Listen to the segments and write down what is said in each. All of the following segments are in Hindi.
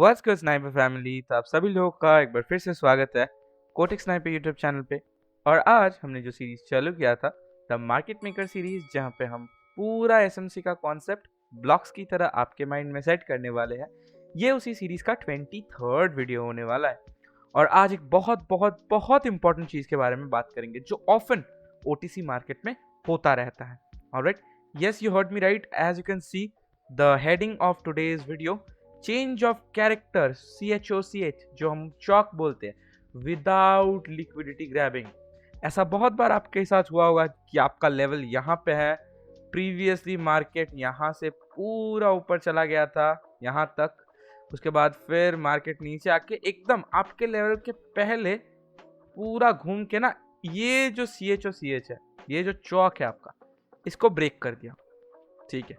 What's good sniper family. तो आप सभी लोगों का एक बार फिर से स्वागत है कोटिक स्नाइपर यूट्यूब चैनल पे। और आज हमने जो सीरीज चालू किया था द मार्केट मेकर सीरीज, जहाँ पे हम पूरा एसएमसी का कॉन्सेप्ट ब्लॉक्स की तरह आपके माइंड में सेट करने वाले हैं। ये उसी सीरीज का 23rd वीडियो होने वाला है। और आज एक बहुत बहुत बहुत इंपॉर्टेंट चीज़ के बारे में बात करेंगे जो ऑफन ओटीसी मार्केट में होता रहता है। Alright, yes you heard me right. As you can see the heading of today's video, change of character, CHOCH, जो हम चॉक बोलते हैं, विदाउट लिक्विडिटी ग्रैबिंग। ऐसा बहुत बार आपके साथ हुआ होगा कि आपका लेवल यहाँ पे है, प्रीवियसली मार्केट यहाँ से पूरा ऊपर चला गया था यहाँ तक, उसके बाद फिर मार्केट नीचे आके एकदम आपके लेवल के पहले पूरा घूम के ना, ये जो CHOCH है, ये जो चौक है आपका, इसको ब्रेक कर दिया। ठीक है,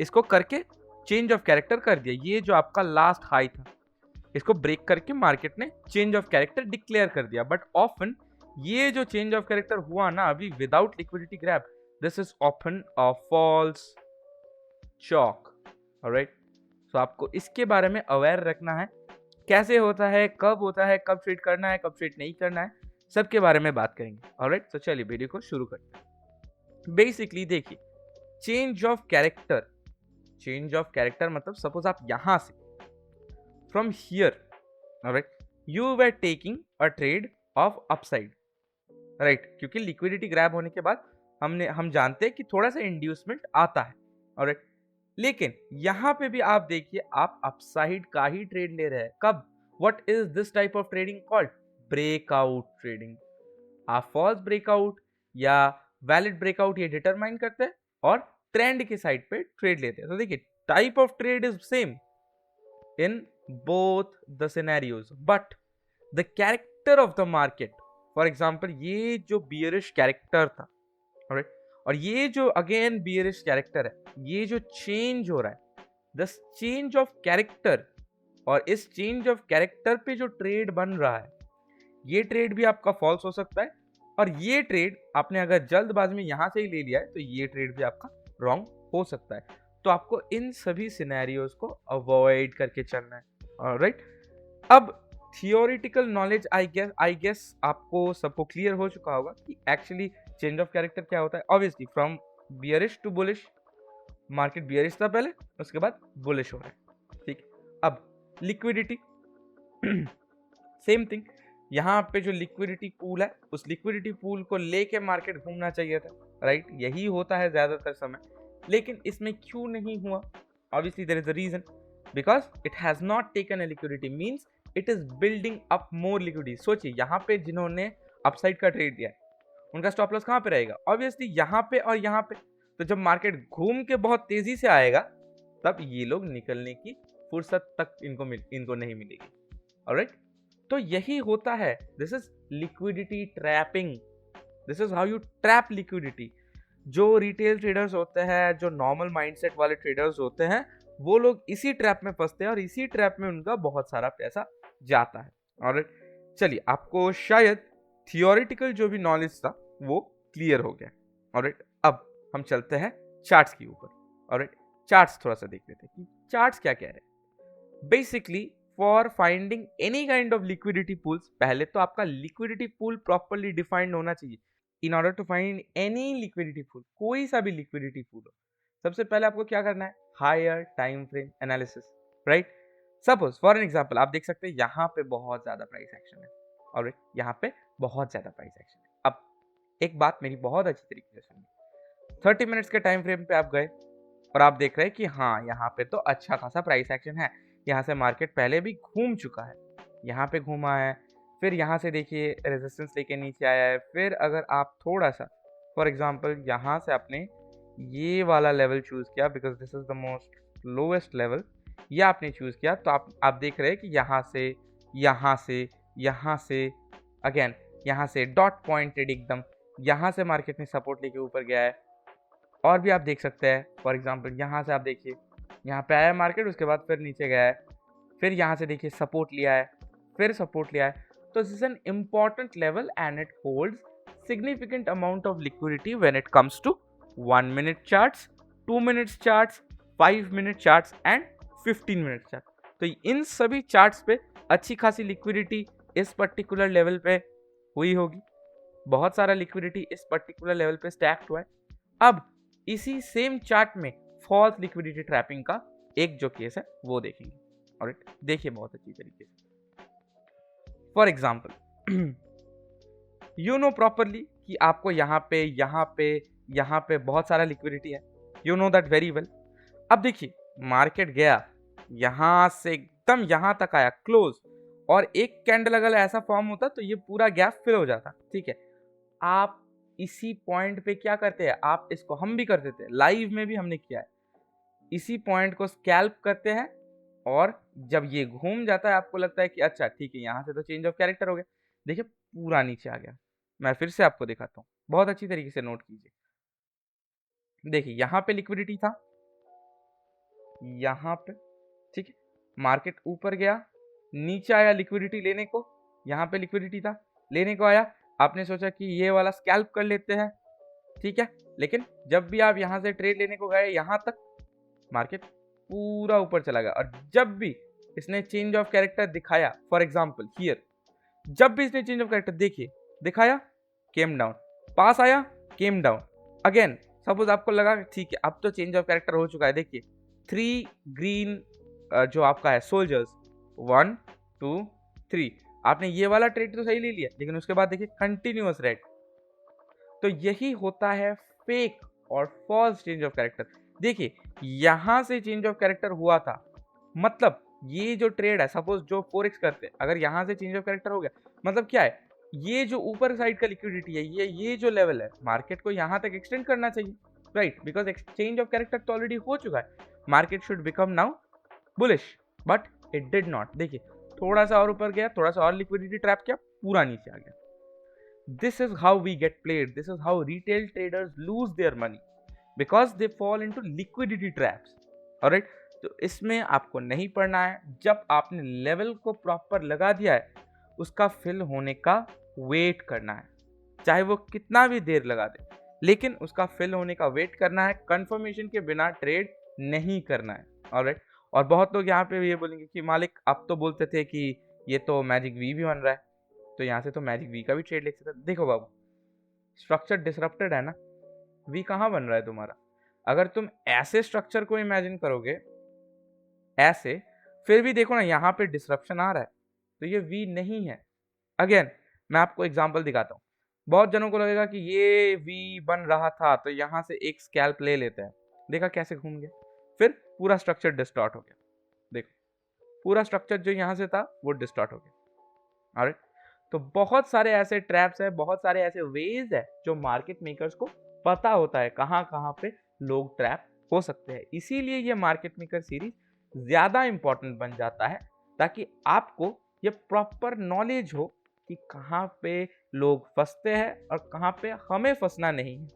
इसको करके चेंज ऑफ कैरेक्टर कर दिया। ये जो आपका लास्ट हाई था, इसको ब्रेक करके मार्केट ने चेंज ऑफ कैरेक्टर डिक्लेयर कर दिया। बट ऑफन ये जो चेंज ऑफ कैरेक्टर हुआ ना अभी without liquidity grab, this is often a false CHoCH. Alright, so आपको इसके बारे में अवेयर रखना है, कैसे होता है, कब ट्रेड करना है, कब ट्रेड नहीं करना है, सबके बारे में बात करेंगे। ऑलराइट, तो चलिए वीडियो को शुरू करते हैं। बेसिकली देखिए, चेंज ऑफ कैरेक्टर मतलब सपोज आप यहां से from here, right, you were taking a trade off upside, right, क्योंकि लिक्विडिटी ग्रैब होने के बाद हम जानते हैं कि थोड़ा सा इंड्यूसमेंट आता है। ऑलराइट, लेकिन यहां पे भी आप देखिए, आप अपसाइड का ही ट्रेड ले रहे हैं। कब? What is this type of trading called? Breakout trading. आप फॉल्स ब्रेकआउट या वैलिड ब्रेकआउट ये डिटरमाइन करते हैं और ट्रेंड के साइड पे ट्रेड लेते हैं। तो देखिए, type of trade is same in both the scenarios, but the character of the market, for example ये जो बियरिश कैरेक्टर था, राइट, और ये जो अगेन बियरिश कैरेक्टर है, ये जो चेंज हो रहा है, द चेंज ऑफ कैरेक्टर, और इस चेंज ऑफ कैरेक्टर पे जो ट्रेड बन रहा है, ये ट्रेड भी आपका फॉल्स हो सकता है। और ये ट्रेड आपने अगर जल्दबाजी में यहां से ही ले लिया है, तो ये ट्रेड भी आपका रॉन्ग हो सकता है। तो आपको इन सभी सिनेरियोज को अवॉइड करके चलना है। ऑलराइट, अब थियोरिटिकल नॉलेज आई गेस आपको सबको क्लियर हो चुका होगा कि एक्चुअली चेंज ऑफ कैरेक्टर क्या होता है। Obviously from bearish to bullish, market bearish था पहले, उसके बाद बुलिश हो रहा है। ठीक, अब लिक्विडिटी सेम थिंग। यहाँ पे जो लिक्विडिटी पूल है, उस लिक्विडिटी पूल को लेके मार्केट घूमना चाहिए था, राइट, यही होता है ज्यादातर समय। लेकिन इसमें क्यों नहीं हुआ? Obviously there is a reason, because it has not taken a liquidity, means it is building up more liquidity. सोचिए, यहाँ पे जिन्होंने अपसाइड का ट्रेड दिया है, उनका स्टॉप लॉस कहाँ पे रहेगा? ऑब्वियसली यहाँ पे और यहाँ पे। तो जब मार्केट घूम के बहुत तेजी से आएगा, तब ये लोग निकलने की फुर्सत तक इनको नहीं मिलेगी। ऑलराइट, तो यही होता है, this is liquidity trapping, this is how you trap liquidity. जो रिटेल ट्रेडर्स होते हैं, जो नॉर्मल माइंडसेट वाले ट्रेडर्स होते हैं, वो लोग इसी ट्रैप में फंसते हैं और इसी ट्रैप में उनका बहुत सारा पैसा जाता है। ऑलराइट, चलिए, आपको शायद थियोरिटिकल जो भी नॉलेज था वो क्लियर हो गया। ऑलराइट, अब हम चलते हैं चार्ट्स के ऊपर। ऑलराइट, चार्ट्स थोड़ा सा देख लेते हैं कि चार्ट्स क्या कह रहे हैं। Basically for finding any kind of liquidity pools, पहले तो आपका लिक्विडिटी पूल प्रॉपर्ली डिफाइंड होना चाहिए। In order to find any liquidity pool, कोई सा भी लिक्विडिटी पूल हो, सबसे पहले आपको क्या करना है? Higher time frame analysis, right. Suppose for an example आप देख सकते हैं यहाँ पे बहुत ज्यादा प्राइस एक्शन है, और यहाँ पे बहुत ज्यादा प्राइस एक्शन है। अब एक बात मेरी बहुत अच्छी तरीके से सुनिए, 30 मिनट्स के टाइम फ्रेम पे आप गए और आप देख रहे हैं कि हाँ, यहाँ पे तो अच्छा खासा प्राइस एक्शन है। यहाँ से मार्केट पहले भी घूम चुका है, यहाँ पे घूमा है, फिर यहाँ से देखिए रेजिस्टेंस लेके नीचे आया है। फिर अगर आप थोड़ा सा फॉर एग्जांपल यहाँ से आपने ये वाला लेवल चूज किया, because this is the most lowest level, ये आपने चूज किया, तो आप देख रहे हैं कि यहाँ से यहाँ से यहाँ से अगेन यहाँ से डॉट पॉइंटेड एकदम यहाँ से मार्केट ने सपोर्ट लेके ऊपर गया है। और भी आप देख सकते हैं, फॉर एग्जांपल यहाँ से आप देखिए, यहाँ पे आया मार्केट, उसके बाद फिर नीचे गया है, फिर यहाँ से देखिए सपोर्ट लिया है, फिर सपोर्ट लिया है। तो this is an important level and it holds significant amount of liquidity when it comes to 1 minute charts, 2 minutes charts, 5 minute charts and 15 minute chart. तो इन सभी चार्ट्स पे अच्छी खासी लिक्विडिटी इस पर्टिकुलर लेवल पे हुई होगी, बहुत सारा लिक्विडिटी इस पर्टिकुलर लेवल पे स्टैक्ड हुआ है। अब इसी सेम चार्ट में फॉल्स लिक्विडिटी ट्रैपिंग का एक जो केस है वो देखेंगे। ऑलराइट, देखिए बहुत अच्छी तरीके से। For example you know properly कि आपको यहाँ पे बहुत सारा लिक्विडिटी है, you know that very well. अब देखिए मार्केट गया यहां से एकदम यहां तक आया क्लोज, और एक कैंडल अगर ऐसा फॉर्म होता तो ये पूरा गैप फिल हो जाता, ठीक है। आप इसी पॉइंट पे क्या करते हैं, आप इसको, हम भी करते थे, लाइव में भी हमने किया है, इसी पॉइंट को स्कैल्प करते हैं, और जब ये घूम जाता है आपको लगता है कि अच्छा ठीक है यहाँ से तो चेंज ऑफ कैरेक्टर हो गया, देखिए पूरा नीचे आ गया। मैं फिर से आपको दिखाता हूँ, बहुत अच्छी तरीके से नोट कीजिए। देखिए यहाँ पे लिक्विडिटी था, यहाँ पे, ठीक है, मार्केट ऊपर गया, नीचे आया लिक्विडिटी लेने को, यहाँ पे लिक्विडिटी था, लेने को आया, आपने सोचा कि ये वाला स्कैल्प कर लेते हैं, ठीक है। लेकिन जब भी आप यहाँ से ट्रेड लेने को गए यहाँ तक, मार्केट पूरा ऊपर चला गया, और जब भी इसने चेंज ऑफ कैरेक्टर दिखाया, फॉर एग्जाम्पल हियर, जब भी इसने चेंज ऑफ कैरेक्टर देखिए दिखाया, केम डाउन, पास आया, केम डाउन अगेन। सपोज आपको लगा ठीक है अब तो चेंज ऑफ कैरेक्टर हो चुका है, देखिए 3 ग्रीन जो आपका है सोल्जर्स, 1 2 3, आपने ये वाला ट्रेड तो सही ले लिया, लेकिन उसके बाद देखिए कंटिन्यूअस रेड। तो यही होता है फेक और फॉल्स चेंज ऑफ कैरेक्टर। देखिए यहां से चेंज ऑफ कैरेक्टर हुआ था, मतलब ये जो ट्रेड है, सपोज जो फोरेक्स करते हैं, अगर यहां से चेंज ऑफ कैरेक्टर हो गया, मतलब क्या है, ये जो ऊपर साइड का लिक्विडिटी है, ये जो लेवल है, मार्केट को यहां तक एक्सटेंड करना चाहिए, right, because exchange of character तो ऑलरेडी हो चुका है, market should become now bullish, but it did not. देखिए थोड़ा सा और ऊपर गया, थोड़ा सा और लिक्विडिटी ट्रैप किया, पूरा नीचे आ गया। This is how we get played. This is how retail traders lose their money because they fall into liquidity traps. Alright? तो इसमें आपको नहीं पढ़ना है, जब आपने लेवल को प्रॉपर लगा दिया है, उसका फिल होने का वेट करना है, चाहे वो कितना भी देर लगा दे, लेकिन उसका फिल होने का वेट करना है, कंफर्मेशन के बिना ट्रेड नहीं करना है। ऑलराइट, और बहुत लोग यहाँ पे ये बोलेंगे कि मालिक आप तो बोलते थे कि ये तो मैजिक वी भी बन रहा है, तो यहाँ से तो मैजिक वी का भी ट्रेड ले सकते। देखो बाबू, स्ट्रक्चर डिसरप्टेड है ना, वी कहाँ बन रहा है तुम्हारा। अगर तुम ऐसे स्ट्रक्चर को इमेजिन करोगे ऐसे, फिर भी देखो ना यहाँ पे डिसरप्शन आ रहा है, तो ये वी नहीं है। अगेन मैं आपको एग्जांपल दिखाता हूँ, बहुत जनों को लगेगा कि ये वी बन रहा था तो यहाँ से एक स्कैल्प ले लेते हैं, देखा कैसे घूम गया, फिर पूरा स्ट्रक्चर डिस्टॉर्ट हो गया। देखो पूरा स्ट्रक्चर जो यहाँ से था वो डिस्टॉर्ट हो गया। ऑलराइट, तो बहुत सारे ऐसे ट्रैप्स है, बहुत सारे ऐसे वेज है जो मार्केट मेकर्स को पता होता है कहाँ कहाँ पे लोग ट्रैप हो सकते हैं। इसीलिए ये मार्केट मेकर सीरीज ज्यादा इंपॉर्टेंट बन जाता है, ताकि आपको ये प्रॉपर नॉलेज हो कि कहाँ पे लोग फंसते हैं और कहाँ पे हमें फंसना नहीं है।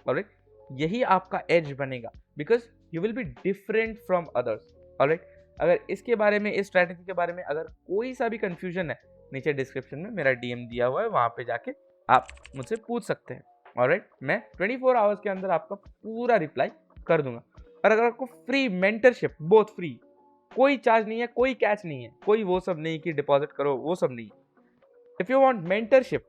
ऑलराइट, यही आपका एज बनेगा, because you will be different from others. Alright, अगर इसके बारे में, इस स्ट्रैटेजी के बारे में अगर कोई सा भी कंफ्यूजन है, नीचे डिस्क्रिप्शन में मेरा डीएम दिया हुआ है, वहां पे जाके आप मुझसे पूछ सकते हैं। ऑलराइट, मैं 24 आवर्स के अंदर आपका पूरा रिप्लाई कर दूंगा। और अगर आपको फ्री मेंटरशिप, बोथ फ्री, कोई चार्ज नहीं है, कोई कैच नहीं है, कोई वो सब नहीं कि डिपॉजिट करो, वो सब नहीं है। If you want mentorship,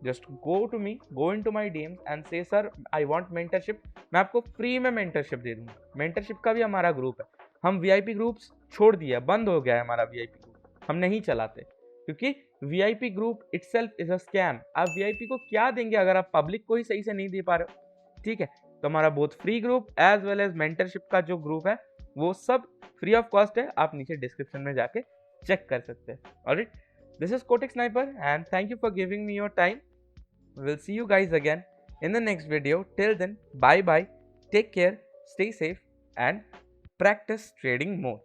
just go to me, go into my DMs and say sir I want mentorship, मैं आपको फ्री में मेंटरशिप दे दूंगा। मेंटरशिप का भी हमारा ग्रुप है, हम वीआईपी ग्रुप्स छोड़ दिया, बंद हो गया है हमारा वीआईपी ग्रुप, हम नहीं चलाते, क्योंकि VIP group itself is a scam. आप वीआईपी को क्या देंगे अगर आप पब्लिक को ही सही से नहीं दे पा रहे हो, ठीक है। तो हमारा both free group as well as mentorship का जो ग्रुप है वो सब फ्री ऑफ कॉस्ट है, आप नीचे डिस्क्रिप्शन में जाके चेक कर सकते हैं। Alright, this is Kotak sniper and thank you for giving me your time. Will see you guys again in the next video. Till then, bye bye, take care, stay safe and practice trading more.